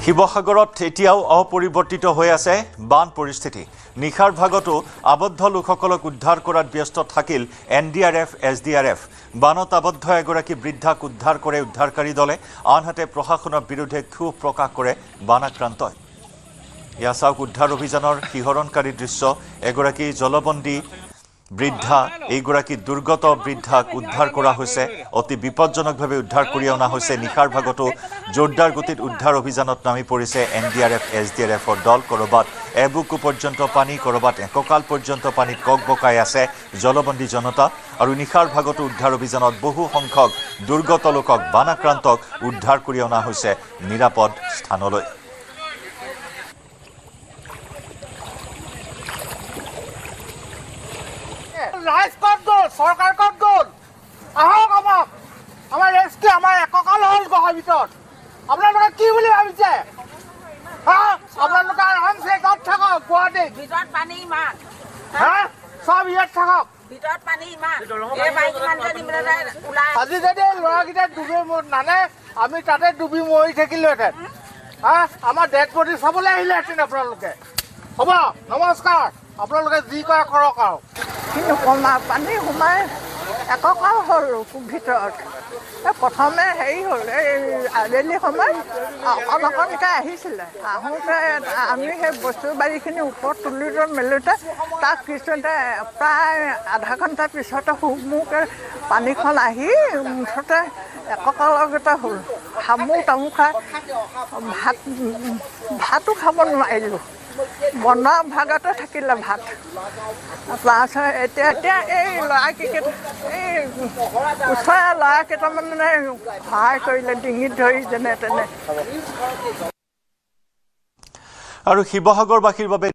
শিৱসাগৰত এতিয়াও অপৰিৱৰ্তিত হৈ আছে বান পৰিস্থিতি। নিশাৰ ভাগতো আবদ্ধ লোকসকলক উদ্ধাৰ কৰাত ব্যস্ত থাকিল NDRF, SDRF। বানত আবদ্ধ এগৰাকী বৃদ্ধাক উদ্ধাৰ কৰে উদ্ধাৰকাৰী দলে, আনহাতে প্ৰশাসনৰ বিৰুদ্ধে ক্ষোভ প্ৰকাশ কৰে বানাক্ৰান্তই। ইয়া চাওক উদ্ধাৰ অভিযানৰ শিহৰণকাৰী দৃশ্য। এগৰাকী জলবন্দী বৃদ্ধা, এইগৰাকী দুৰ্গত বৃদ্ধাক উদ্ধাৰ কৰা হৈছে। অতি বিপদজনকভাৱে উদ্ধাৰ কৰি অনা হৈছে। নিশাৰ ভাগতো জোৰদাৰ গতিত উদ্ধাৰ অভিযানত নামি পৰিছে NDRF, SDRFৰ দল। কৰবাত এবুকু পৰ্যন্ত পানী, কৰবাত এককাল পৰ্যন্ত পানীত ককবকাই আছে জলবন্দী জনতা। আৰু নিশাৰ ভাগতো উদ্ধাৰ অভিযানত বহু সংখ্যক দুৰ্গত লোকক, বানাক্ৰান্তক উদ্ধাৰ কৰি অনা হৈছে নিৰাপদ স্থানলৈ। ৰাইজ কত গ'ল, সৰকাৰ কত গ'ল, আহক আমাৰ ৰেস্টে আমাৰ এককাল হল গহৰ ভিতৰত। আপোনালোকে কি বুলি ভাবিছে? হ্যাঁ, আপোনালোকে আৰামছে তাত থাকক গুৱাহাটীত। ভিতৰত পানী ইমান, হ্যাঁ, সব ইয়াত থাকক। ভিতৰত পানী ইমান, এই বাইক মানুহজনী মানে ওলাই আজি যদি ল'ৰাকেইটা ডুবি নানে, আমি তাতে ডুবি মৰি থাকিলোহেঁতেন। হ্যাঁ, আমাৰ ডেড বডি চাবলৈ আহিলেহেঁতেন আপোনালোকে। হ'ব, নমস্কাৰ। আপোনালোকে যি কৰে কৰক আৰু। কিন্তু পানী সোমাই এককাল হ'ল ভিতৰত। প্ৰথমে হেৰি হ'ল, এই আবেলি সময়ত অকণকৈ আহিছিলে। আহোঁতে আমি সেই বস্তু বাৰীখিনি ওপৰত তুলিতে মেলোঁতে তাক পিছতে প্ৰায় আধা ঘণ্টাৰ পিছতে হুকমুকে পানীখন আহি মুঠতে এককালগতে হ'ল। হামু তামু খাই ভাতো খাব নোৱাৰিলোঁ। বনোৱা ভাগতে থাকিলে ভাত। তাৰপিছত এতিয়া এই ল'ৰাকেইটা, এই ওচৰৰ ল'ৰাকেইটামানে সহায় কৰিলে, ডিঙিত ধৰি যেনে তেনে। আৰু শিৱসাগৰবাসীৰ বাবে